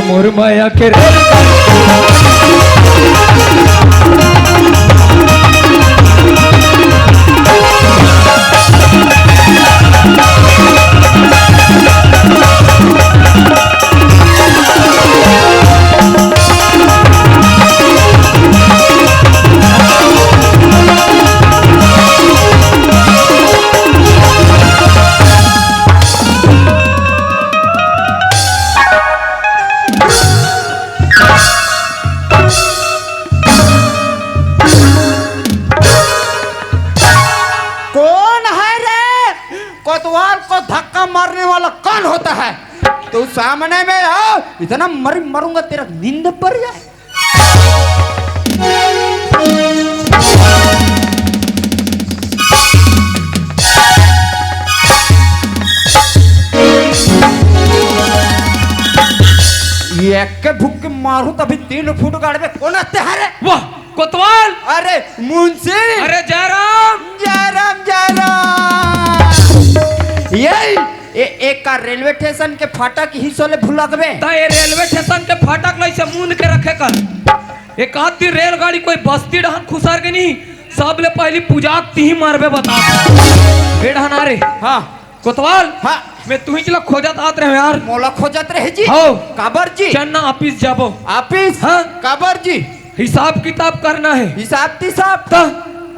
मोर माया के कोतवाल को धक्का मारने वाला कौन होता है? तू सामने में आओ, इतना मरूंगा तेरा नींद पर जाए। ये के भूख के मारू तभी 3 फुट गाड़ में कौन आते हैं रे? वाह कोतवाल। अरे मुंशी। अरे जयराम जयराम जयराम। ये एक का रेलवे स्टेशन के फाटक हिस्सों ले भुला गए। ये रेलवे स्टेशन के फाटक लाई से मूंद के रखे कर। एक आधी रेलगाड़ी कोई बस्ती डहन खुसार के नहीं, सब ले पहली पूजा ती ही मारबे बता। बेडहन आ रे। हाँ कोतवाल। हाँ मैं तू ही चला खोजत आत रहे यार। मोला खोजत रहे जी। हो काबर जी? चन्ना ऑफिस जाबो। ऑफिस? हाँ काबर जी? हिसाब किताब करना है। हिसाब तिसाब? तो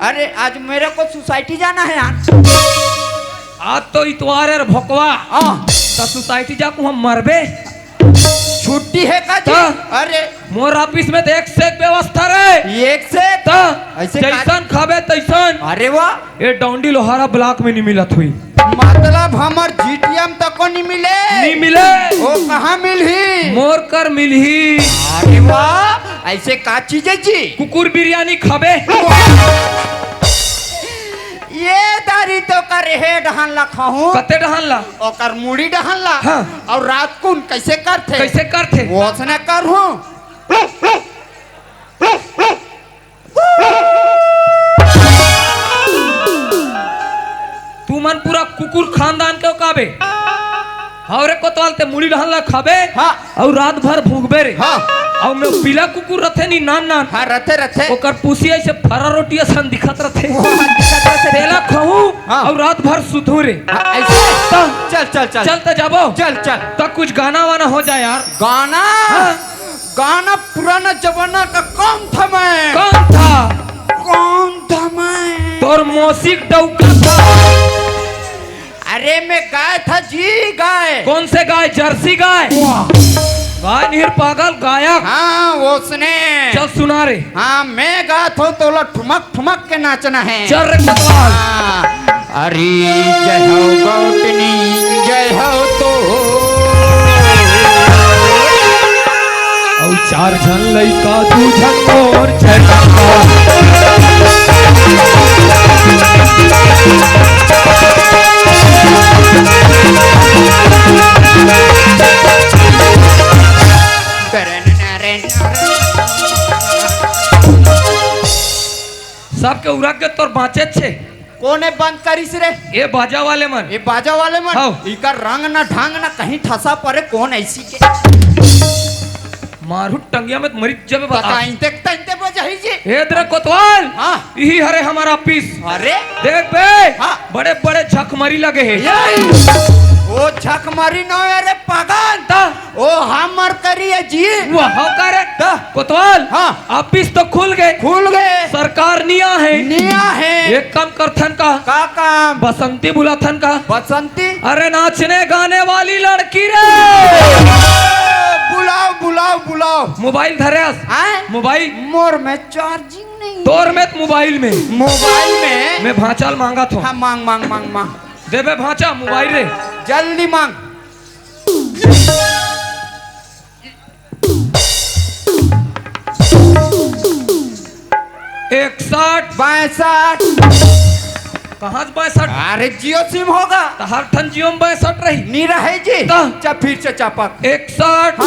अरे आज मेरे को सोसाइटी जाना है यार। आज तो इतवार है भोकवा। हाँ तो सोसाइटी जाकू हम मरबे। छुट्टी है का जी? अरे मोर ऑफिस में तो एक से एक व्यवस्था रहे। एक से तो ऐसे जैसन खाबे तैसन। अरे वाह। ये डोंडी लोहारा ब्लॉक में नहीं मिलत हुई। मतलब हमार जीटीएम तक को नहीं मिले? नहीं मिले। वो कहाँ मिलही? मोर कर मिलही। अरे वाह, ऐसे का चीज है जी? कुकुर बिरयानी खाबे। ये दारी तो कर हे डहन ला खाऊं। कते डहन ला? और मुड़ी डहन ला। हाँ। और रात को कैसे करते? कैसे करते? वो उसने कर हूँ। तू मन पूरा कुकुर खानदान के काबे। हाँ रे कोतवाल ते मुड़ी डहन ला खाबे। हाँ। और रात भर भूखबे रे। हाँ। और मैं पीला कुकुर रथे नी नान नान। हाँ रथे रथे। ओकर पूसी ऐसे फरा रोटी सन दिखत रथे। दिखत रथे। तेला खाऊं। हाँ। और रात भर सुधू रे। ऐसे? चल चल चल। चलते जाबो। चल चल। तो कुछ गाना वाना हो जाए यार। गाना? हाँ। गाना पुराना जमाना का कौन था मैं? कौन था? कौन था मैं? तोर मौसिक डौका था। अरे मैं गाय था जी, गाय। कौन से गाय? जर्सी गाय? गाय नहीं पागल, गायक। हाँ वो उसने। चल सुना रे। हाँ मैं गात हो तो ठुमक ठुमक के नाचना है। चल रे कोतवाल। हाँ। अरे जय हो गौतनी जय हो तो। और 4 जन लइका 2 जन और झटका। सबके उड़ा के तोर बाँचे छे। कोने बंद करिस रे? ये बाजा वाले मन। ये बाजा वाले मन। हाँ। इका रंग ना ढंग ना कहीं ठसा पड़े। कौन ऐसी के? मारू टंगिया में मरी जब बता। बताइते तंते बजाई जी। ए दरे कोतवाल। हाँ। यही हरे हमारा ऑफिस। अरे देख बे। हाँ। बड़े बड़े झकमरी लगे हैं। वो झकमारी न अरे पागल। ओ हमर करिए जी। वाह करे। कोतवाल। हाँ। ऑफिस तो खुल गए। खुल गए। सरकार निया है। निया है। एक काम करथन का काम? बसंती बुलाथन का। बसंती? अरे नाचने गाने वाली लड़की रे। बुलाओ बुलाओ बुलाओ। मोबाइल धरेस? मोबाइल मोर में चार्जिंग नहीं। तोर में मोबाइल में? मोबाइल में मैं भांचाल मांगा था। हाँ मांग मांग मांग मांग। देबे भांचा मोबाइल रे। जल्दी मांग। 61 62। कहाँ 62? अरे जियो सिम होगा। तो हर ठन जियो में 62 रही। नहीं रहे जी। चा फिर से चापक। 61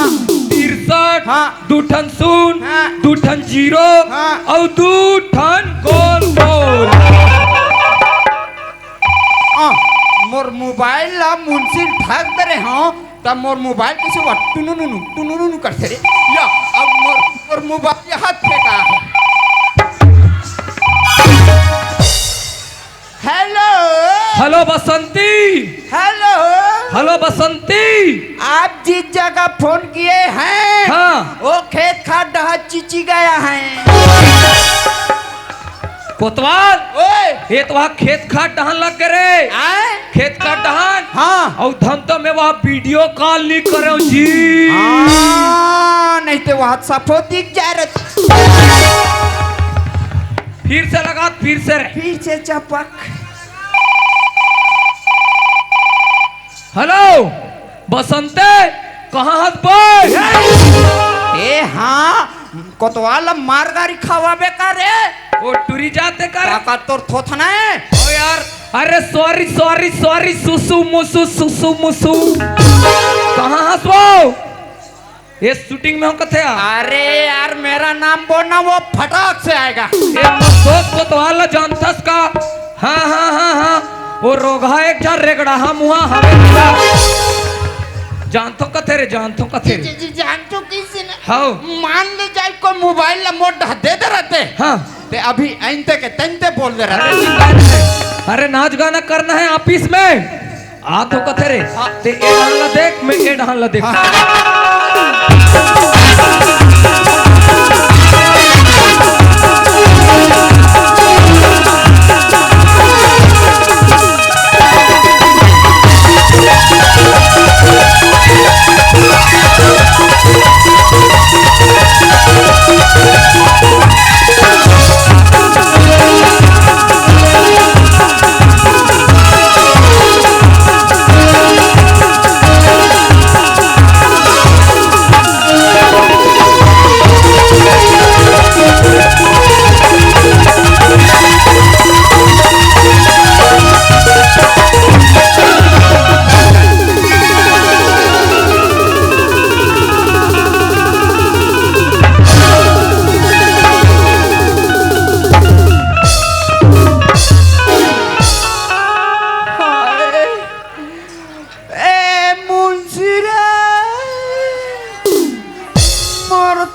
63 हाँ। 2 ठन 0 हाँ। 2 ठन 0 हाँ। और 2 ठन गोल गोल। मोर मोबाइल ला मुंशी ढक दे रहे हो तब मोर मोबाइल किसे हुआ टुनुनुनु करते रे या अब मोर मोबाइल ये हाथ फेंका है। हेलो हेलो बसंती, हेलो हेलो बसंती। आप जिस जगह फोन किए हैं हाँ वो खेत खाद डहा चिची गया है। कोतवाल, ओए ये तो वहाँ खेत खाद डहान लग गए रे। आए खेत खाद डहान हाँ और धम तो मैं वहाँ वीडियो कॉल नहीं करो जी। नहीं तो वहाँ सफो दिख जा रहा। फिर से लगा, फिर से रे। फिर से चपक। हेलो बसंते, कहाँ हंस बोल? ए हाँ कोतवाल मार गाड़ी खवाबे का रे। वो टूरी जाते कर। काका तोर थोथना है। ओ यार, अरे सॉरी सॉरी सॉरी, सुसु मुसु। कहाँ हंस वो? ये शूटिंग में हो कथे यार। अरे यार मेरा नाम बोलना वो फटाक से आएगा। ये दोस्त कोतवाल जानथस का? हाँ वो रोगा एक जा रेगड़ा हम हुआ हमें जानतो कथे रे, जानतो कथे रे। जानतो किसी ने हाँ मान ले जाए को मोबाइल ला मोड़ दे रहते। हाँ ते अभी ऐनते के तंते बोल दे अरे रहते। निकाल है। अरे नाच गाना करना है ऑफिस में। आ तो कथे रे ते ए ढाल ला देख, मैं ए ढाल ला देख।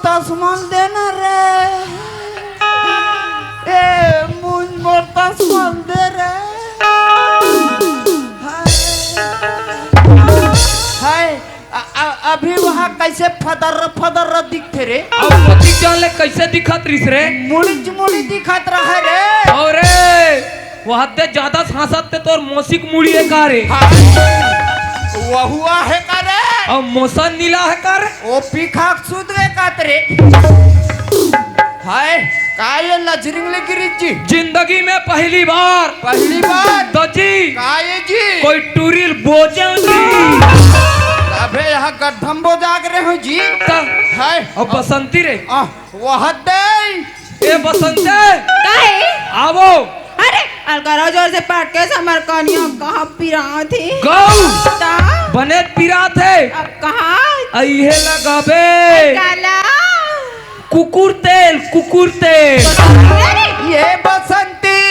तस्मान देना रे। ए मुझ मोर तस्मान दे रे। हाय अभी वहाँ कैसे फदर दिखते रे। अब पति जान ले कैसे दिखत रिस रे। मुड़ी दिखत रहा रे। अरे वहाँ ते ज्यादा सांसत ते तोर मौसिक मुड़ी है का रे। वो हुआ है का रे। और मौसन नीला है का रे। ओ पीखा सुध गए कातरे। हाय काये लजरिंगले गिरीश जी जिंदगी में पहली बार तो जी काये जी कोई टूरिल बोझेंगी। अबे यहाँ गड्ढम्बो जाग रहे हो जी। हाय और बसंती रे वह दे ए बसंते काहे? आवो। अरे अलकारा जोर से पाट के समर कनिया कहाँ पिरा थी। गौ ता बने पिरा थे। अब कहाँ अइहे लगाबे काला कुकुर तेल अरे ये बसंती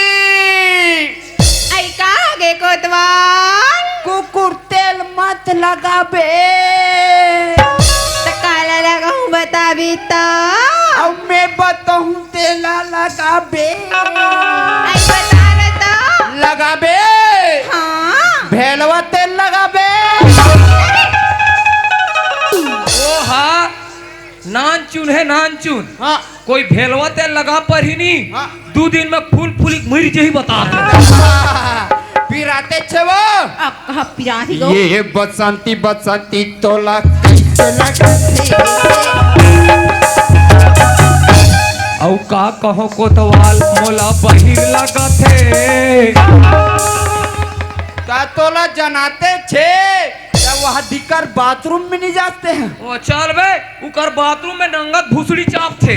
आई का गे कोतवाल कुकुर तेल मत लगाबे। तो काला लगाऊं बता भी तो। अब मैं बताऊं तेला लगाबे। आई बता रहे तो लगाबे हाँ भेलवा तेल लगाबे। ओ हाँ नान चुन है नान चुन। हाँ कोई भेलवा तेल लगा पर ही नहीं। हाँ। 2 दिन में फूल मर ही बता पिराते छे वो। अब कहाँ पिरा थी गो। ये बसंती तोला कैसे लगते। औ का कहो कोतवाल मोला बहिर लगा थे। का तोला जनाते छे जब वहाँ दिक्कत बाथरूम में नहीं जाते हैं। ओ चल बे उकर बाथरूम में नंगत भूसड़ी चाप थे।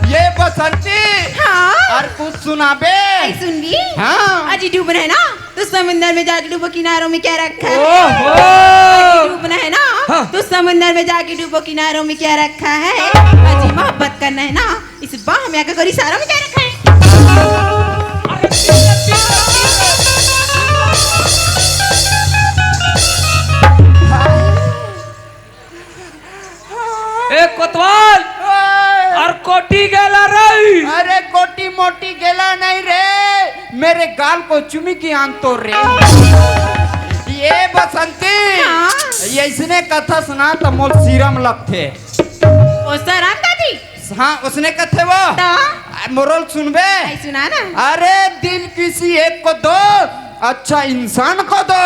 ये बसंती हाँ और कुछ सुनाबे। आई सुन ली। हाँ आज डूबना है ना तो समंदर में जाके डूबो किनारों में क्या रखा है। ओहो डूबना है ना हाँ। तो समंदर में जाके डूबो किनारों में क्या रखा है। अजी मोहब्बत करना है ना इस बाह में आकर करी सारा में क्या रखा है। ए कोतवाल और कोटी गेला रही। अरे कोटी मोटी गेला नहीं रे, मेरे गाल को चुमी की आन तो रे। ये बसंती ये इसने कथा सुना तो मोल सीरम लगते। ओ सराम दादी। हाँ उसने कथे वो मोरल सुनबे। सुना ना। अरे दिल किसी एक को दो, अच्छा इंसान को दो।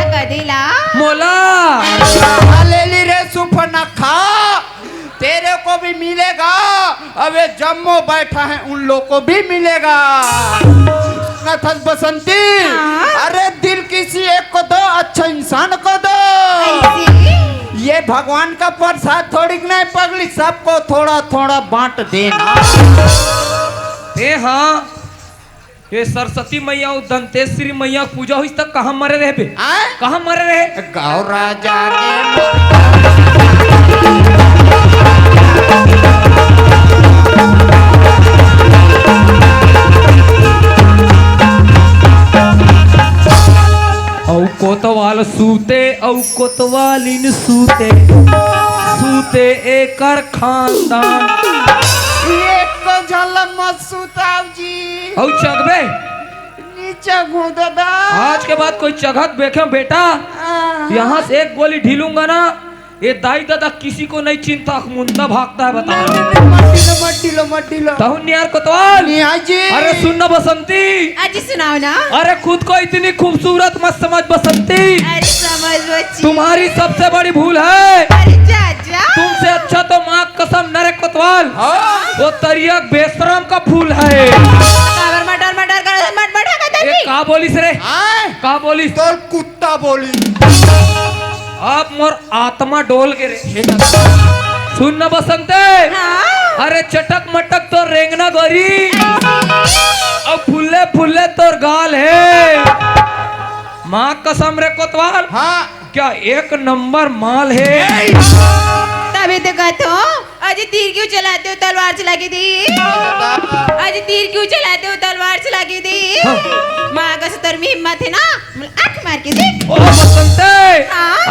कदेला मोला ले ली रे सुपर न खा, तेरे को भी मिलेगा। अबे जम्मो बैठा है उन लोग को भी मिलेगा। नथस बसंती अरे दिल किसी एक को दो, अच्छा इंसान को दो। ये भगवान का प्रसाद थोड़ी नहीं पगली, सबको थोड़ा थोड़ा बांट देना। हाँ ये सरस्वती मैया और दंतेश्वरी मैया पूजा हुई तक कहाँ मरे रहे बे? कहाँ मरे रहे? गाँव राजा औ कोतवाल सूते औ कोतवालिन सूते, सूते एकर खानदान। एक को झलक मत सुताव जी। औ चगबे नीचे घुददा। आज के बाद कोई चगत देखे बेटा, यहाँ से एक गोली ढीलूंगा ना, ये दाई दादा किसी को नहीं चिंता, मुंडा भागता है बता। मट्टीलो यार कोतवाल जी। अरे सुन ना बसंती, अजी सुनाओ ना। अरे खुद को इतनी खूबसूरत मत समझ बसंती। अरे समझ बच्ची। तुम्हारी सबसे बड़ी भूल है। अरे चाचा। तुमसे अच्छा तो माँ कसम न रे कोतवाल, वो तरियक बेशरम का फूल है। मटर कर मट ये का बोलिस रे? का बोलिस? तो कुत्ता बोली। अब मोर आत्मा डोल के रे। सुन न बसंते, अरे चटक मटक तो रेंगना गोरी और फुल्ले फुल्ले तोर गाल है। माँ कसम रे कोतवाल, हाँ क्या एक नंबर माल है। तभी तो कहते हो आज तीर क्यों चलाते हो तलवार चला के दी। आज तीर क्यों चलाते हो तलवार चला के दी। माँ का सतर में हिम्मत है ना, आंख मार के देख। ओ बसंते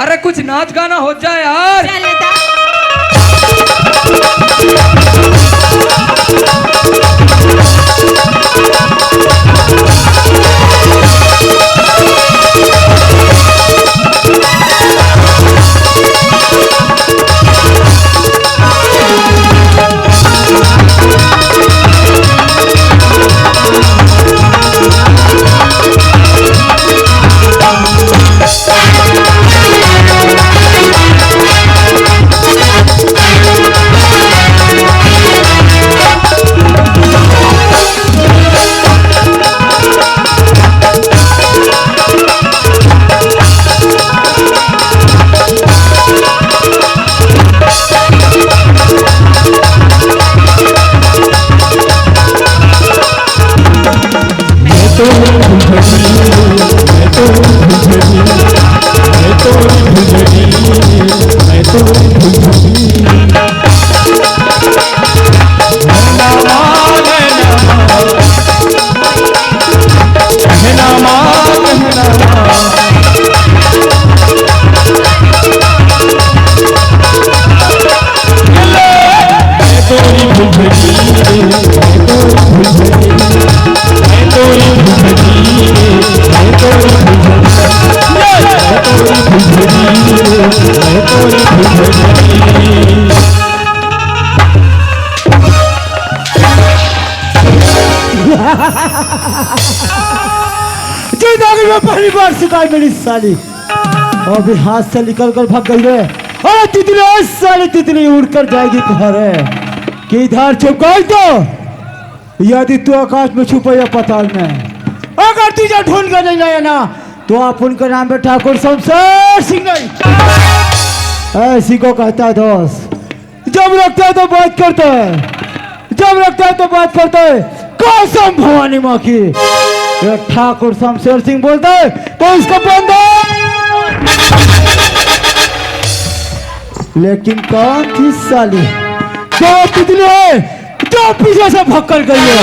अरे कुछ नाच गाना हो जाए यार। चल लेता। पहली बार शिकायत मेरी साली अभी हाथ से निकल कर भाग गई है। अरे तितली साली तितली उड़कर जाएगी घर है कि इधर चुपकाई तो यदि तू आकाश में छुपे या पताल में, अगर तुझे ढूंढ कर नहीं लाया ना तो आप उनका नाम है ठाकुर शमशेर सिंह नहीं। ऐसी को कहता है दोस्त, जब लगता है तो बात करता है, जब लगता है तो बात करता है। कसम भवानी माँ की, ये ठाकुर शमशेर सिंह बोलता है तो इसको बंद। लेकिन कौन थी साली जो तितली है जो पीछे से भक्कर गई है?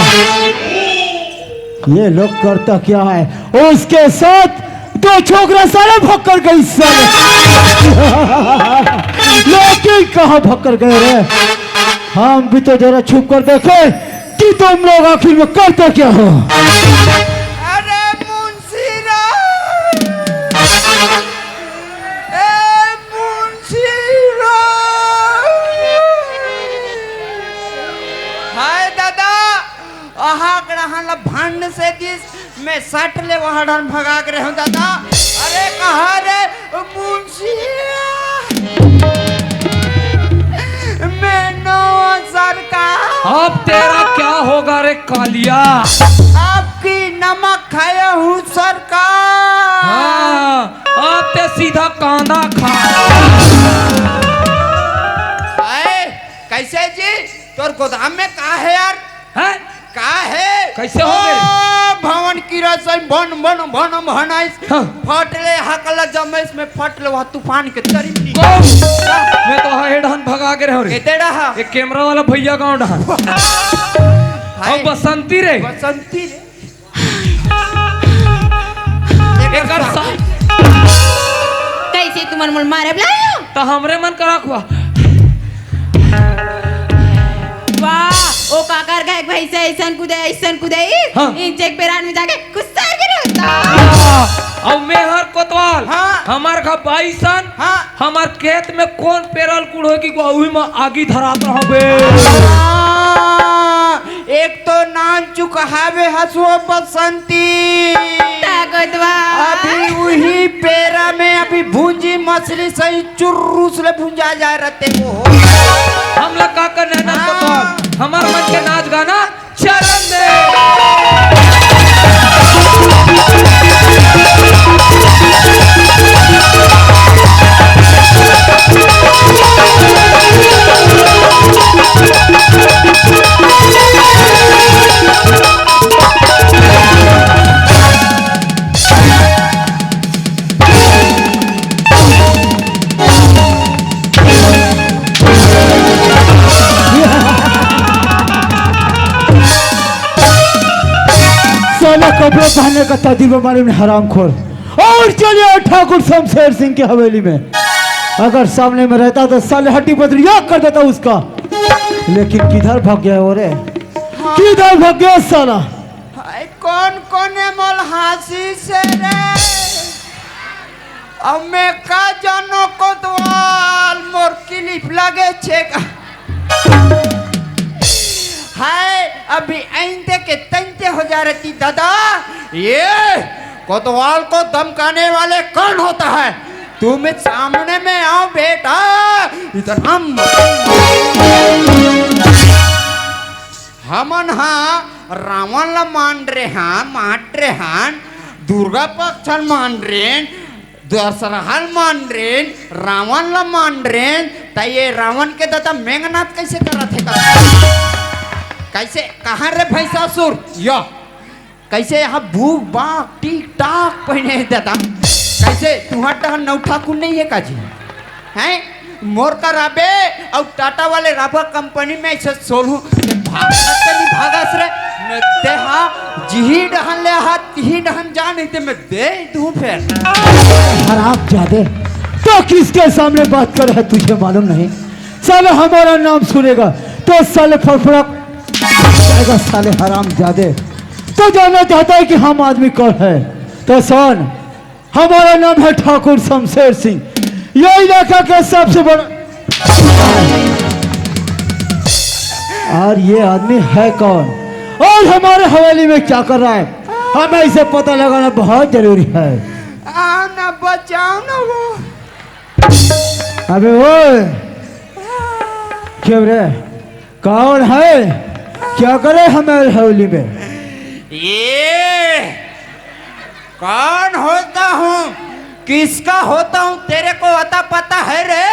ये लोग करता क्या है? उसके साथ दो छोकरा साले भक्कर गई साले। लेकिन ये कहाँ भाग कर गए रे? हम भी तो जरा छुप कर देखे कि तुम लोग आखिर में करते क्या हो। अरे मुंशीराम, ए मुंशीराम, हाय दादा आहा ग्रहण भंड से दिस मैं सट ले वहां ढन भगा के रहे हूं दादा। अरे कहा रे मुंशीराम, मैं नो सरकार। अब तेरा क्या होगा रे कालिया? आपकी नमक खाया हूँ सरकार। हाँ, अब ते सीधा कांदा खा। आए, कैसे जी तोर गोदाम में का है यार? हैं? का है? कैसे हो गए? भवन की रसोई बन बन बन भनाइस हाँ। फटले हकल जमैस में फटले वह तूफान के तरीफ कौन? मैं तो हेड हन भगा के रहो रे। कहते रहा एक कैमरा वाला भैया गाँव डहान। हाय, अब बसंती रे। बसंती रे एकर सा कैसे तुमन मोल मारे लायो? तो हमरे मन करा हुआ। वाह ओ काकर का एक भैंसा ऐसन कुदाई हाँ। इन चेक पेरान में जाके गुस्सा गिर होता। अब मैं हर कोतवाल हाँ। हमार का बाईसन हाँ। हमार खेत में कौन पेरल कुड़ होगी वही में आगी धरात रहोगे। एक तो नाम चुकावे हसुआ बसंती, ताकतवर अभी वही पेरा में अभी भूंजी मछली सही चुर्रू से भूंजा जा रहते हो। हम लोग का करना ना कोतवाल हमार मन के नाच गाना चरण दे। साला कपड़े पहनने का तदीब हमारे में हराम खोर। और चलिए ठाकुर शमशेर सिंह की हवेली में। अगर सामने में रहता तो साले हड्डी पतली याद कर देता उसका। लेकिन किधर भाग गया वो रे? किधर भाग गया साला? हाय कौन कोने मोल हासी से रे? अब मैं का जानो कोतवाल मोर क्लिप लगे छेगा। हाय अभी आइंदे के तंते हो जा रही दादा। ये कोतवाल को धमकाने वाले कौन होता है? तुम सामने में आओ बेटा। इधर हमन हाँ रावण ला मान रहे हाँ माट रहे हाँ दुर्गा पक्षन मान रहे दशरहल मान रहे रावण ला मान रहे त ये रावण के दादा मेघनाथ कैसे करा थे कैसे कहाँ रे भैंसासुर यो कैसे यहाँ भूख बाग टिक टाक पहने दादा कैसे तुम्हारा नौठा कुन नहीं है काजी हैं मोर का राबे और टाटा वाले राबा कंपनी में ऐसे सोलू भागस रे मैं देहा जिही डहन ले हाथ तिही डहन जा नहीं ते मैं दे दूं फिर हराम जादे तो किसके सामने बात कर रहा है तुझे मालूम नहीं? साले हमारा नाम सुनेगा तो साले फड़फड़ा जाएगा। साले हराम जादे तो जानना चाहता है कि हम आदमी कौन है तो सुन, हमारा नाम है ठाकुर शमशेर सिंह। ये इलाका का सबसे बड़ा और ये आदमी है कौन और हमारे हवेली में क्या कर रहा है हमें इसे पता लगाना बहुत जरूरी है। आओ ना बचाओ ना वो अबे वो क्यों रे कौन है क्या करे हमारे हवेली में? ये कौन होता हूँ किसका होता हूँ तेरे को अता पता है रे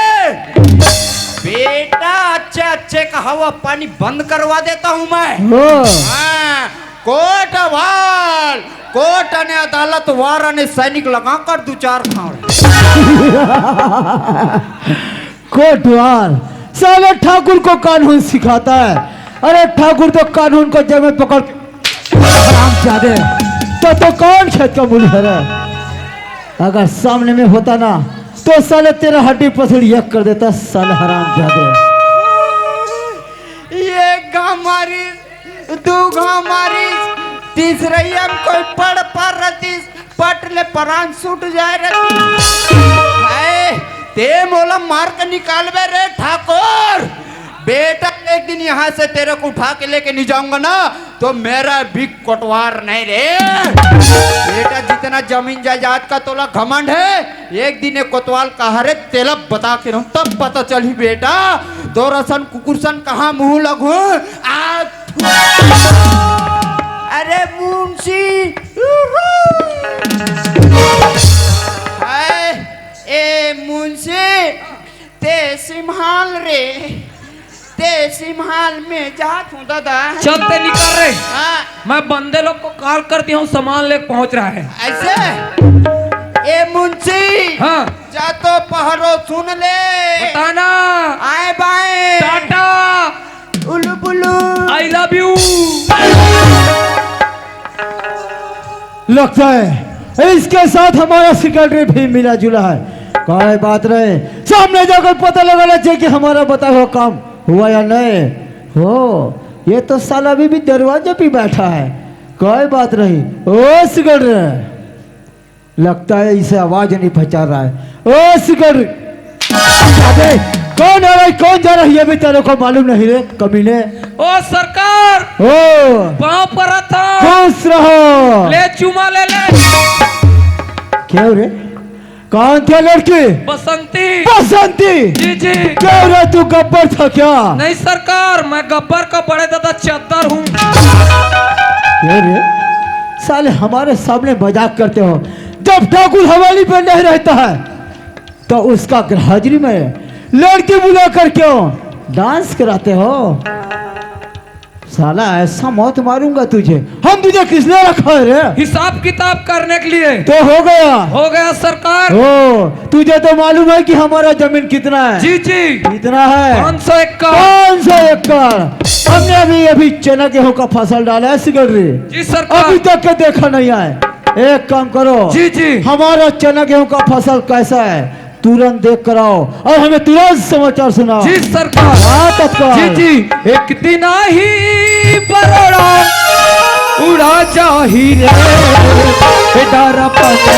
बेटा? अच्छे अच्छे का हवा पानी बंद करवा देता हूँ मैं। ओ, हाँ, कोटवाल कोर्ट ने अदालत वार ने सैनिक लगा कर दो चार खाओ कोटवाल साले ठाकुर को कानून सिखाता है। अरे ठाकुर तो कानून को जब में पकड़ हराम जादे तो कौन खेत का मूल्य है? अगर सामने में होता ना तो साले तेरा हड्डी पसड़ी एक कर देता साले हराम जादे। एक घाम मारिस, दू घाम मारिस, तीसरी हम कोई पड़ पर रतीस, पटले परान छूट जाए रतीस। हाय, ते मोला मार के निकालबे रे ठाकुर। बेटा एक दिन यहाँ से तेरे को उठा के लेके नहीं जाऊंगा ना तो मेरा भी कोटवार नहीं रे। बेटा जितना जमीन जायदाद का तोला घमंड है, एक दिन एक कोतवाल कहा रे तेला बता के रहूं तब पता चली बेटा तो रसन कुकुरसन कहाँ मुंह लगू। अरे मुंशी ए मुंशी ते सिम्हाल रे, ते सिम्हाल में जात हूँ दादा। चलते निकल रहे। हाँ, मैं बंदे लोग को कॉल करती हूँ, सामान लेके पहुँच रहा है। ऐसे ए मुंशी हाँ जा तो पहरो सुन ले, बताना। आए बाए टाटा, उलू बुलू, आई लव यू। लगता है इसके साथ हमारा सेक्रेटरी भी मिला जुला है। कोई बात नहीं, सामने जाकर पता लगाना चाहिए कि हमारा बताया हुआ काम हुआ या नहीं हो। ये तो साला अभी भी दरवाजे पे बैठा है। कोई बात नहीं। ओ सेक्रेटरी, लगता है इसे आवाज नहीं पहचान रहा है। ओ सेक्रेटरी, अबे कौन आ रहा है कौन जा रहा है ये भी तेरे को मालूम नहीं रे कमीने। ओ सरकार, ओ पाँव पर था, खुश रहो। ले चुमा ले ले। क्यों रे, कौन थे लड़की? बसंती। बसंती? जी जी। क्यों रे तू गब्बर था क्या? नहीं सरकार, मैं गब्बर का बड़े दादा चद्दर हूँ। क्यों रे, साले हमारे सामने मजाक करते हो। जब ठाकुर हवेली पे नहीं रहता है तो उसका हाजिरी में लड़की बुला कर क्यों डांस कराते हो? साला ऐसा मौत मारूंगा तुझे। हम तुझे किसने रखा है रे? हिसाब किताब करने के लिए। तो हो गया सरकार। ओ, तुझे तो मालूम है कि हमारा जमीन कितना है? जी जी। कितना है? 500 एकड़। 500 एकड़। हमने अभी चना गेहूं का फसल डाला है सेक्रेटरी। जी सरकार। अभी तक के देखा नहीं है। एक काम करो। जी जी। हमारा चना गेहूं का फसल कैसा है तुरंत देख कर आओ और हमें तुरंत समाचार सुनाओ। जी सरकार। जी जी। एक दिन ही बरोड़ा उड़ा जा ही रे, डर पते